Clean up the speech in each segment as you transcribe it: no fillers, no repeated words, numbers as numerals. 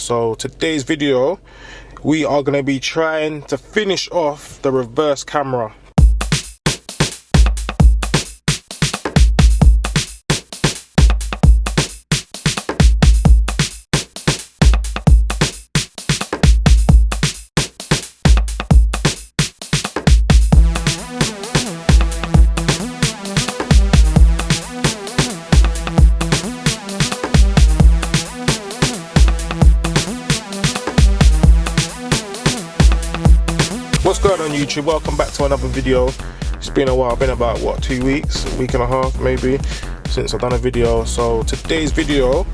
So today's video, we are going to be trying to finish off the reverse camera. What's going on YouTube? Welcome back to another video. It's been a while, been about what, 2 weeks, a week and a half maybe since I've done a video. So today's video,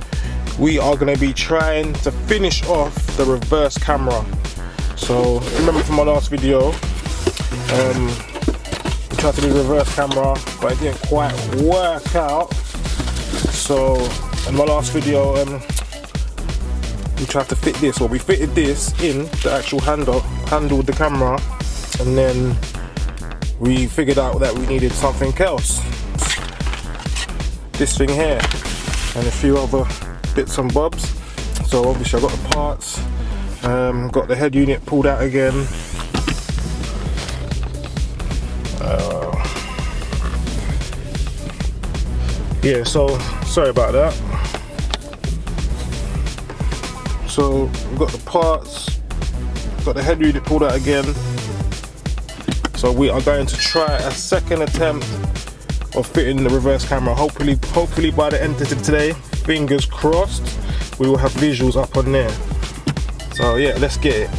we are going to be trying to finish off the reverse camera. So if you remember from my last video, we tried to do reverse camera but it didn't quite work out. So in my last video, we tried to fit this, or we fitted this in the actual handle with the camera, and then we figured out that we needed something else, this thing here and a few other bits and bobs. So obviously I got the parts, got the head unit pulled out again, yeah, so sorry about that. So we've got the parts, got the head unit pulled out again. So we are going to try a second attempt of fitting the reverse camera. Hopefully by the end of today, fingers crossed, we will have visuals up on there. So yeah, let's get it.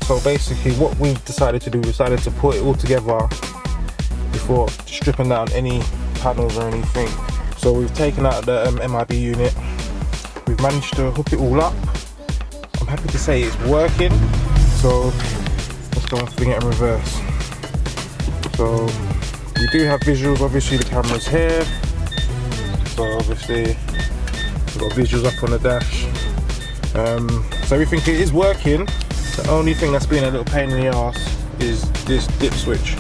So basically what we decided to do, we decided to put it all together before stripping down any panels or anything. So we've taken out the MIB unit, we've managed to hook it all up. I'm happy to say it's working. So let's go and fling it in reverse. So we do have visuals, obviously the camera's here. So obviously we've got visuals up on the dash. So everything is working. The only thing that's been a little pain in the ass is this dip switch.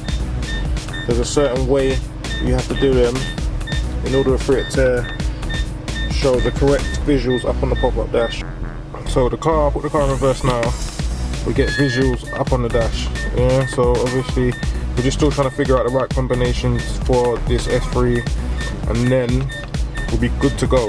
There's a certain way you have to do them in order for it to show the correct visuals up on the pop-up dash. So the car, I'll put the car in reverse now, we get visuals up on the dash. Yeah, so obviously we're just still trying to figure out the right combinations for this S3, and then we'll be good to go.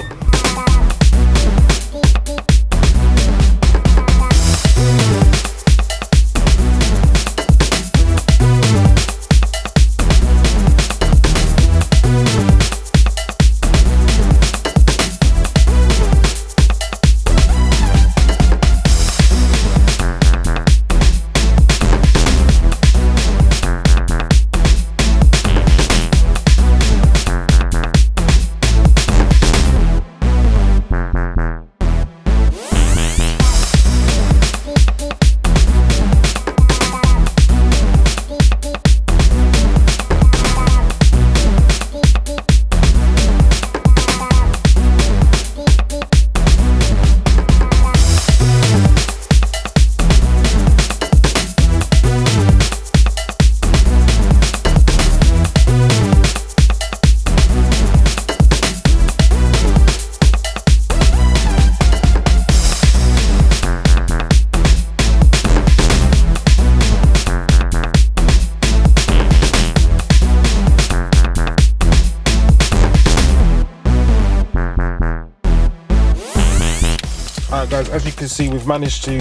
Alright guys, as you can see, we've managed to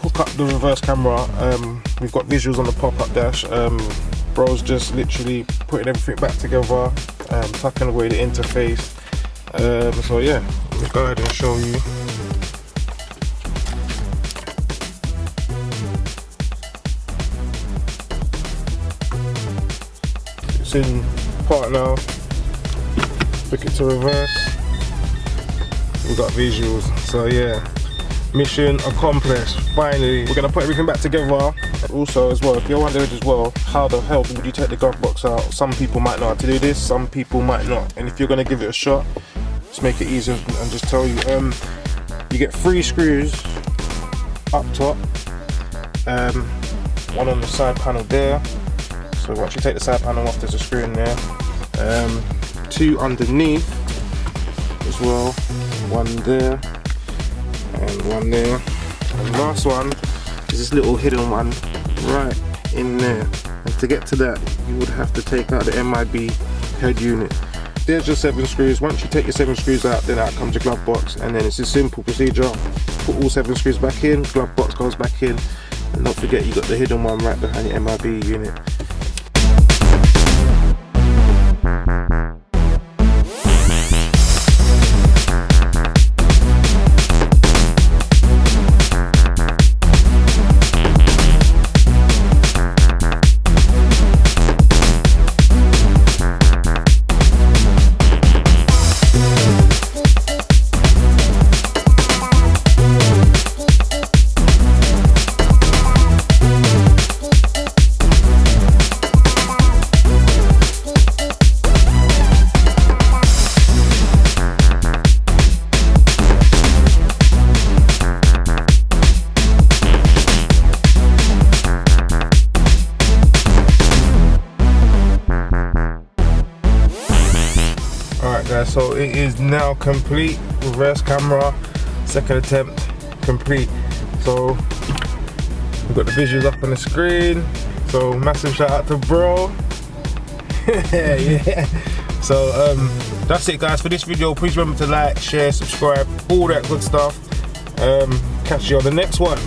hook up the reverse camera. We've got visuals on the pop-up dash. Bro's just literally putting everything back together, tucking away the interface. So yeah, let's go ahead and show you. It's in part now. Flick it to reverse. We've got visuals. So yeah, mission accomplished. Finally, we're gonna put everything back together. Also as well, if you're wondering as well, how the hell would you take the glove box out? Some people might know how to do this, some people might not. And if you're gonna give it a shot, just make it easier and just tell you. You get 3 screws up top, one on the side panel there. So once you take the side panel off, there's a screw in there. 2 underneath as well, 1 there and 1 there. And the last one is this little hidden one right in there. And to get to that, you would have to take out the MIB head unit. There's your 7 screws. Once you take your 7 screws out, then out comes your glove box, and then it's a simple procedure. Put all 7 screws back in, glove box goes back in, and don't forget you got the hidden one right behind your MIB unit. Alright guys, so it is now complete. Reverse camera, second attempt complete. So we've got the visuals up on the screen. So massive shout out to bro. Yeah. So that's it guys for this video. Please remember to like, share, subscribe, all that good stuff. Catch you on the next one.